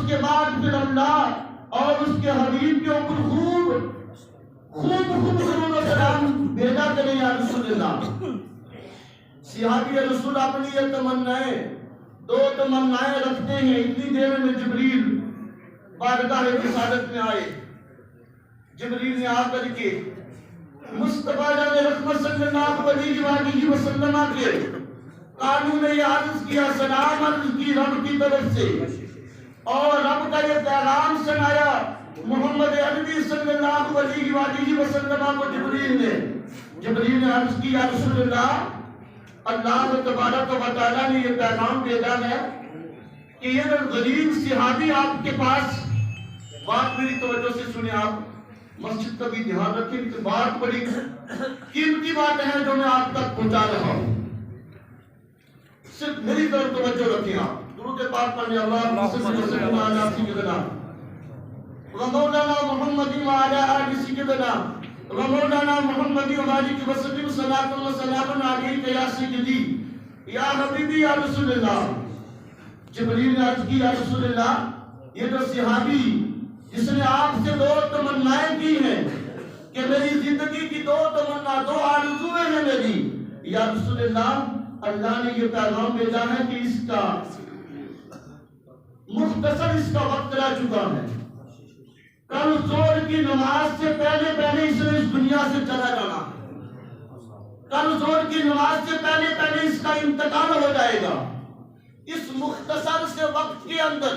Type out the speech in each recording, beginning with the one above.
اس کے بعد پھر اللہ اور اس کے حبیب کے اوپر خوب درود و سلام بھیجا کریں یا رسول اللہ۔ صحابی رسول اپنی یہ تمنائیں، دو تمنائیں رکھتے ہیں۔ اتنی دیر میں جبریل بارگاہ رسالت میں آئے۔ جبریل نے آ کر کے مصطفیٰ جان رحمت صلی اللہ علیہ وسلم کے کانوں میں یہ عرض کیا، سلام عرض کی رب کی طرف سے، اور رب کا یہ پیغام سنایا محمد عربی صلی اللہ علیہ وسلم کو جبریل نے عرض کی، یا رسول اللہ، اللہ تبارک و تعالیٰ نے یہ پیغام بھیجا ہے کہ یہ غریب صحابی آپ کے پاس، بات میری توجہ سے سنیں، آپ مسجد کا بھی دھیان رکھیں کہ بات بڑی قیمتی بات ہے جو میں آپ تک پہنچا رہا ہوں، صرف میری طرف توجہ رکھیں۔ آپ درود پاک پڑھیں، اللہم صلی وسلم علی سیدنا ومولانا محمد وعلی آل سیدنا ومولانا محمد وبارک وسلم صلاۃ و سلام علیک یا سیدی یا حبیبی یا رسول اللہ۔ جبریل نے عرض کی، یا رسول اللہ، یہ جو صحابی جس نے آپ سے دو تمنائیں کی ہیں کہ میری زندگی کی دو تمنا، دو آرزویں ہیں میری، یا رسول اللہ، اللہ نے یہ پیغام بھیجا ہے کہ اس کا مختصر اس کا وقت رہ چکا ہے، کل زور کی نماز سے پہلے اس نے اس دنیا سے چلا جانا ہے، کل زور کی نماز سے پہلے اس کا انتقال ہو جائے گا۔ اس مختصر سے وقت کے اندر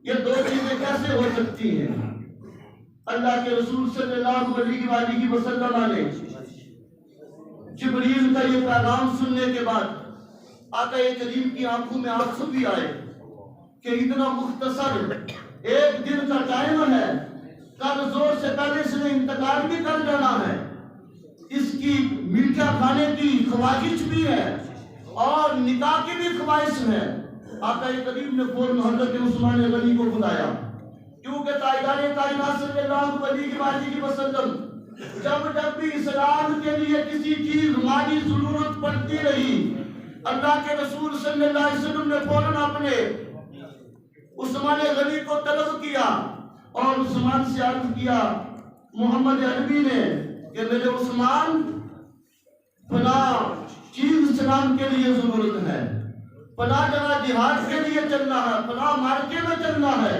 یہ دو چیزیں کیسے ہو سکتی ہیں؟ اللہ کے رسول صلی اللہ علیہ وسلم نے جبریل کا یہ پیغام سننے کے بعد آقا کریم کی آنکھوں میں آنسو بھی آئے کہ اتنا مختصر ایک دن کا ٹائم ہے، کل زور سے پہلے اس نے انتقال بھی کر جانا ہے، اس کی میٹھا کھانے کی خواہش بھی ہے اور نکاح کی بھی خواہش ہے۔ آقا کریم نے فوراً حضرت عثمان غنی کو بلایا، کیونکہ تاجدار کائنات صلی اللہ علیہ وسلم جب بھی اسلام کے لیے کسی چیز مالی ضرورت پڑتی رہی، اللہ کے رسول صلی اللہ علیہ وسلم نے فوراً اپنے عثمان غنی کو طلب کیا اور عثمان سے عرض کیا، محمد عربی نے، کہ میرے عثمان، فلاں چیز اسلام کے لیے ضرورت ہے، فلاں جگہ جہاد کے لیے چلنا ہے، فلاں مارکے میں چلنا ہے،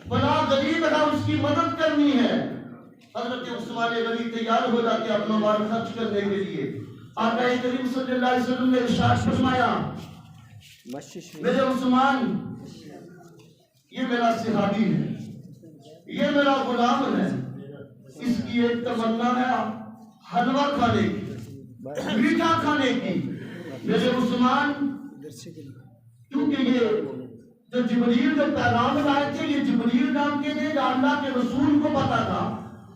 فلاں غریب ہے اس کی مدد کرنی ہے۔ حضرت عثمان غنی تیار ہو جاتے اپنا مال خرچ کرنے کے لیے۔ آقا کریم صلی اللہ علیہ وسلم نے ارشاد فرمایا، میرے عثمان، یہ میرا صحابی ہے، یہ میرا غلام ہے، اس کی ایک تمنا ہے حلوہ کھانے کی، میٹھا کھانے کی۔ میرے عثمان، کیونکہ یہ جو جبریل جو پیغام لائے تھے، یہ جبریل نام کے تھے، جو اللہ کے رسول کو پتا تھا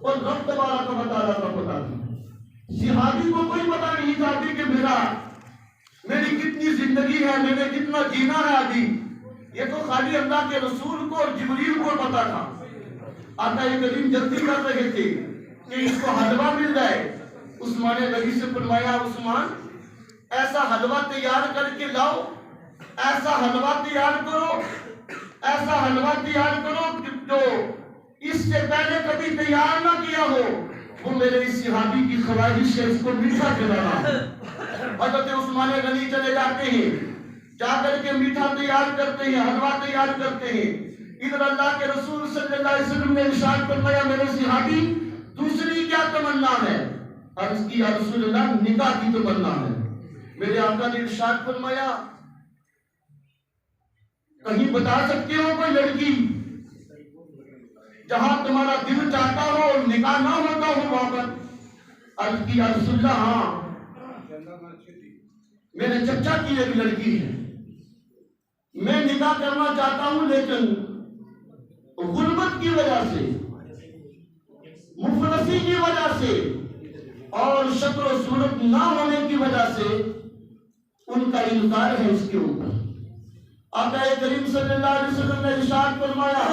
اور رب تبارک و تعالیٰ کا پتا تھا۔ صحابی کو کوئی پتا نہیں تھا کہ میری کتنی زندگی ہے، میں نے کتنا جینا ہے ابھی، یہ تو خالی اللہ کے رسول کو اور جبریل کو پتا تھا۔ آقا کریم جلدی کر رہے تھے کہ اس کو حلوہ مل جائے۔ عثمان غنی سے فرمایا، عثمان، ایسا حلوہ تیار کر کے لاؤ، ایسا حلوہ تیار کرو، ایسا حلوہ تیار کرو کہ جو اس سے پہلے کبھی تیار نہ کیا ہو، وہ میرے اس صحابی کی خواہش ہے، اس کو میٹھا کھلانا۔ حضرت عثمان غنی چلے جاتے ہیں، جا کر کے میٹھا تیار کرتے ہیں، حلوہ تیار کرتے ہیں۔ ادھر اللہ کے رسول صلی اللہ علیہ وسلم نے ارشاد فرمایا، میرے صحابی، دوسری کیا تمنا ہے؟ عرض کی، یا رسول اللہ، نکاح کی تمنا ہے۔ میرے آقا نے ارشاد فرمایا، کہیں بتا سکتے ہو کوئی لڑکی جہاں تمہارا دل چاہتا ہو اور نکاح نہ ہوتا ہو وہاں پر؟ عرض کی، یا رسول اللہ، ہاں، میرے چچا کی ایک لڑکی ہے، میں نکاح کرنا چاہتا ہوں، لیکن غربت کی وجہ سے، مفلسی کی وجہ سے اور شکل و صورت نہ ہونے کی وجہ سے ان کا انکار ہے اس کے اوپر۔ آقا کریم صلی اللہ علیہ وسلم نے ارشاد فرمایا،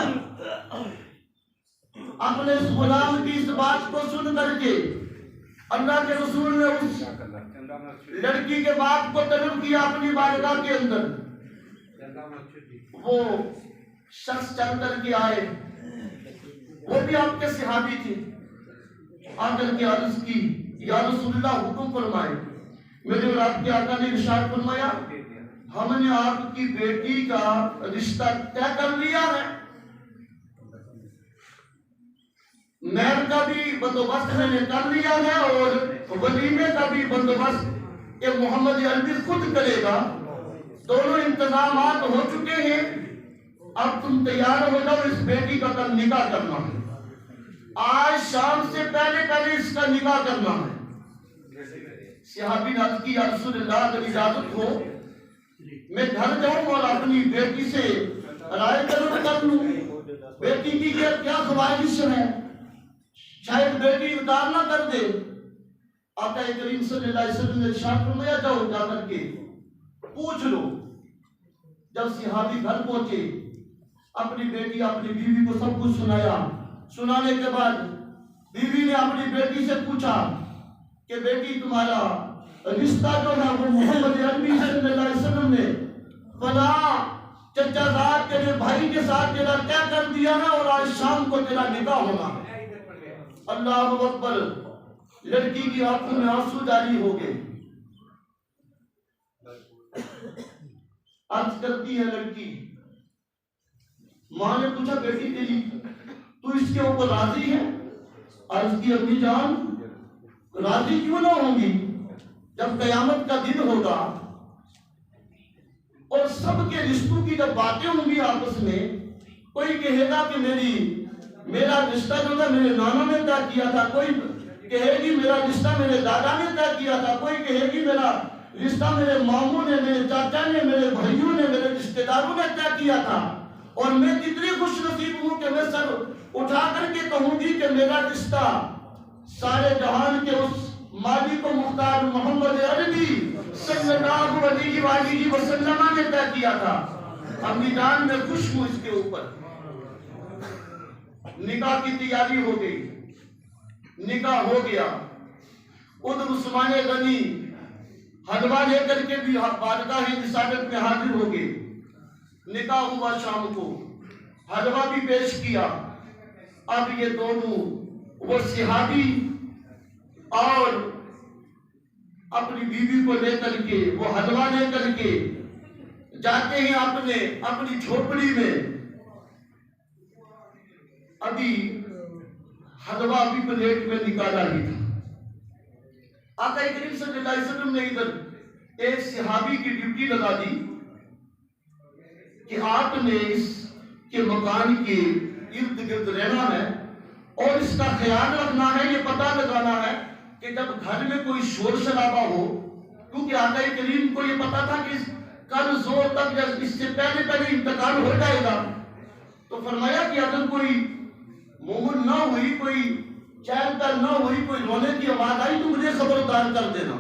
اپنے اس غلام کی اس بات کو سن کر کے اللہ کے رسول نے اس لڑکی کے باپ کو طلب کیا اپنی بارگاہ کے اندر۔ وہ شخص چل کر کے آئے، وہ بھی آپ کے صحابی تھے، آ کر کے عرض کی یا رسول اللہ حکم فرمائے۔ میرے اور آپ کے آقا نے ارشاد فرمایا ہم نے آپ کی بیٹی کا رشتہ طے کر لیا ہے، مہر کا بھی بندوبست میں نے کر لیا ہے اور ولیمے کا بھی بندوبست یہ محمد عربی خود کرے گا، دونوں انتظامات ہو چکے ہیں، اب تم تیار ہو جاؤ، اس بیٹی کا کل نکاح کرنا ہے، آج شام سے پہلے پہلے اس کا نکاح کرنا ہے۔ صحابی نے عرض کی یا رسول اللہ اگر اجازت ہو میں گھر جاؤں اور اپنی بیٹی سے رائے کر لوں، بیٹی کی کیا خواہش ہے، شاید بیٹی انکار نہ کر دے۔ آقا کریم صلی اللہ علیہ وسلم نے ارشاد فرمایا جاؤ جا کر کے پوچھ لو۔ جب صحابی گھر پہنچے، اپنی بیٹی اپنی بیوی کو سب کچھ سنایا، سنانے کے بعد بیوی نے اپنی بیٹی سے پوچھا کہ بیٹی تمہارا رشتہ جو ہے وہ محمد عربی صلی اللہ علیہ وسلم نے فلاں چچا زاد تیرے بھائی کے ساتھ تیرا طے کر دیا ہے اور آج شام کو تیرا نکاح ہونا ہے۔ اللہ اکبر، لڑکی کی آنکھوں میں آنسو جاری ہو گئے۔ عرض کرتی ہے لڑکی، ماں نے پوچھا بیٹی تیری تو اس کے اوپر راضی ہے؟ عرض کی امی جان راضی کیوں نہ ہوں گی، جب قیامت کا دن ہوگا اور سب کے رشتوں کی جب باتیں ہوں گی آپس میں، کوئی کہے گا کہ میرا رشتہ جو تھا میرے نانا نے طے کیا تھا، کوئی کہے گی میرا رشتہ میرے دادا نے طے کیا تھا، کوئی کہے گی میرا رشتہ میرے ماموں نے، میرے چاچا نے، میرے بھائیوں نے، میرے رشتہ داروں نے طے کیا تھا، اور میں کتنی خوش نصیب ہوں کہ میں سر اٹھا کر کے کہوں گی کہ میرا رشتہ سارے جہان کے اس مالک و مختار محمد عربی صلی اللہ علیہ وآلہ وسلم نے طے کیا تھا۔ امی جان میں خوش ہوں اس کے اوپر۔ نکاح کی تیاری ہو گئی، نکاح ہو گیا، ادھر عثمان غنی حلوہ لے کر کے بھی بارگاہ رسالت میں حاضر ہو گئے، نکاح ہوا شام کو، حلوہ بھی پیش کیا۔ اب یہ دونوں وہ صحابی اور اپنی بیوی کو لے کر کے وہ حلوہ لے کر کے جاتے ہیں اپنی جھوپڑی میں۔ ابھی حلوہ بھی پلیٹ میں نکالا ہی تھا، آقا کریم صلی اللہ علیہ وسلم نے ادھر ایک صحابی کی ڈیوٹی لگا دی کہ آپ نے اس کے مکان کے ارد گرد رہنا ہے اور اس کا خیال رکھنا ہے، یہ پتہ لگانا ہے کہ جب گھر میں کوئی شور شرابہ ہو، کیونکہ آقا کریم کو یہ پتا تھا کہ کل زور تک یا اس سے پہلے انتقال ہو جائے گا، تو فرمایا کہ اگر کوئی مومن نہ ہوئی، کوئی چہل پہل نہ ہوئی، کوئی رونے کی آواز آئی تو مجھے خبردار کر دینا،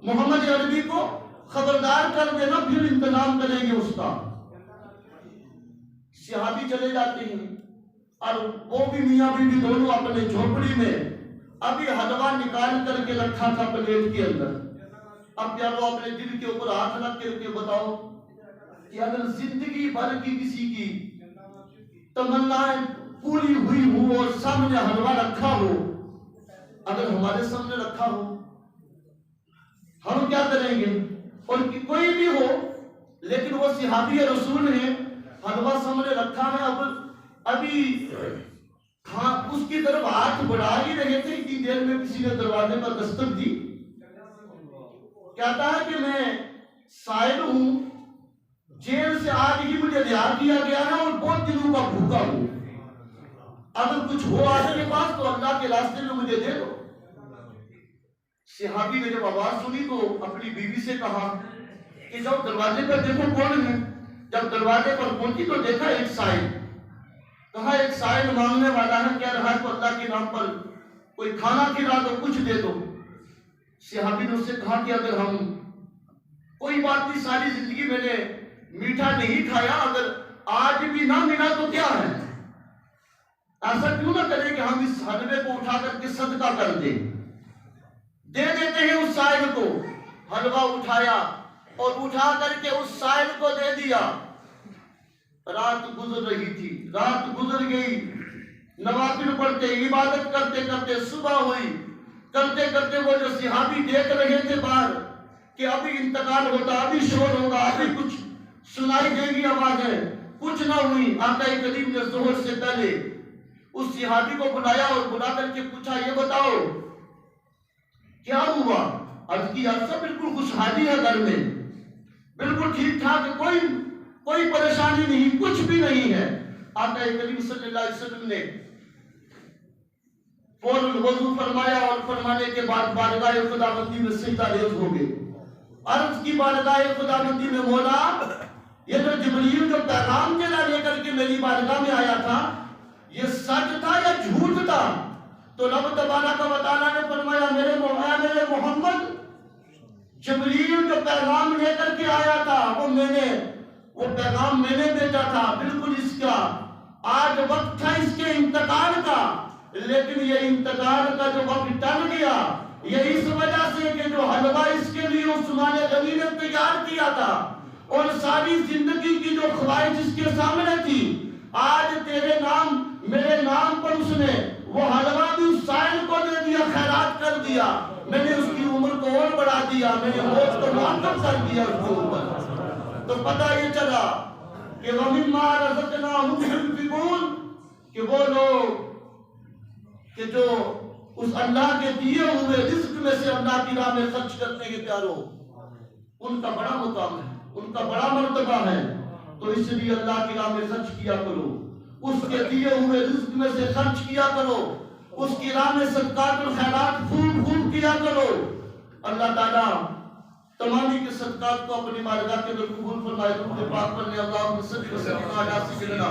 محمد عربی کو خبردار کر دینا، پھر انتظام کریں گے اس کا۔ صحابی چلے جاتے ہیں اور وہ بھی میاں بیوی دونوں اپنے جھوپڑی میں ابھی حلوہ نکال کر کے رکھا تھا پلیٹ کے اندر۔ اب کیا وہ اپنے دل کے اوپر ہاتھ رکھ کے بتاؤ کہ اگر زندگی بھر کی کسی کی تمنائیں پوری ہوئی ہو اور سامنے حلوہ رکھا ہو، اگر ہمارے سامنے رکھا ہو ہم کیا کریں گے؟ اور کوئی بھی ہو لیکن وہ صحابی رسول ہیں، حلوہ سامنے رکھا ہے، ابھی اس کی طرف ہاتھ بڑھا ہی رہے تھے، اتنی دیر میں کسی نے دروازے پر دستک دی، کہتا ہے کہ میں سائل ہوں، جیل سے آج ہی مجھے رہا کیا گیا ہے اور بہت دنوں کا بھوکا ہوں، اگر کچھ ہو آپ کے پاس تو اللہ کے راستے میں مجھے دے دو۔ صحابی نے جب آواز سنی تو اپنی بیوی سے کہا کہ جب دروازے پر دیکھو کون ہے۔ جب دروازے پر پہنچی تو دیکھا ایک سائل، کہا ایک سائل مانگنے والا ہے، کہہ رہا ہے تو اللہ کے نام پر کوئی کھانا کھلا دو، کچھ دے دو۔ صحابی نے اس سے کہا کہ اگر ہم کوئی بات نہیں، ساری زندگی میں نے میٹھا نہیں کھایا، اگر آج بھی نہ ملا تو کیا ہے، ایسا کیوں نہ کریں کہ ہم اس حلوے کو اٹھا کر کے صدقہ کر دیں، دے دیتے ہیں اس سائل کو۔ حلوہ اٹھایا اور اٹھا کر کے اس سائل کو دے دیا۔ رات گزر رہی تھی، رات گزر گئی، نوافل پڑھتے، عبادت کرتے کرتے صبح ہوئی، کرتے کرتے وہ جو صحابی دیکھ رہے تھے باہر کہ ابھی انتقال ہوتا، ابھی شور ہوگا، ابھی کچھ سنائی دے گی آوازیں، کچھ نہ ہوئی۔ آقا کریم نے ظہر سے پہلے اس صحابی کو بلایا اور بلا کر کے پوچھا، یہ بتاؤ کیا ہوا؟ عرض کی عرصہ بالکل خوشحالی ہے گھر میں، بالکل ٹھیک ٹھاک ہے، کوئی پریشانی نہیں، کچھ بھی نہیں ہے۔ آقا کریم صلی اللہ علیہ وسلم نے فوراً وضو فرمایا اور فرمانے کے بعد بارگاہ خداوندی میں سجدہ ریز ہو گئے۔ عرض کی بارگاہ خداوندی میں، مولا یہ جو جبریل جو پیغام تیرا لے کر کے میری بارگاہ میں آیا تھا، یہ سچ تھا یا جھوٹ تھا؟ تو رب تبارک و تعالیٰ نے فرمایا، میرے محمد، جبریل جو پیغام لے کر کے آیا تھا وہ پیغام میں نے بھیجا تھا، بالکل اس کا آج وقت تھا اس کے انتقال کا، لیکن یہ انتقال کا جو وقت ٹل گیا، یہ اس وجہ سے کہ جو حلوہ اس کے لیے عثمان غنی نے تیار کیا تھا اور ساری زندگی کی جو خواہش اس کے سامنے تھی، آج تیرے نام میرے نام پر اس نے وہ حلوہ بھی اس سائل کو دے دیا، خیرات کر دیا، میں نے اس کی عمر کو اور بڑھا دیا، میں نے موت کو معطل کر دیا اس کے اوپر۔ تو پتہ یہ چلا کہ وَمِمَّا رَزَقْنَاهُمْ يُنْفِقُونَ، کہ وہ لوگ کہ جو اس اللہ کے دیے ہوئے رزق میں سے اللہ کی راہ میں خرچ کرنے کے پیاروں، ان کا بڑا مقام ہے، ان کا بڑا مرتبہ ہے۔ تو اس لیے اللہ کی راہ میں خرچ کیا کرو، اس کے دیے ہوئے رزق میں سے خرچ کیا کرو، اس کی راہ میں صدقات اور خیرات خوب خوب کیا کرو۔ اللہ تعالیٰ تمامی کے صدقات کو اپنی بارگاہ کے اندر قبول فرمائے۔ درود پاک پڑھنے، اللہم صلی وسلم علی سیدنا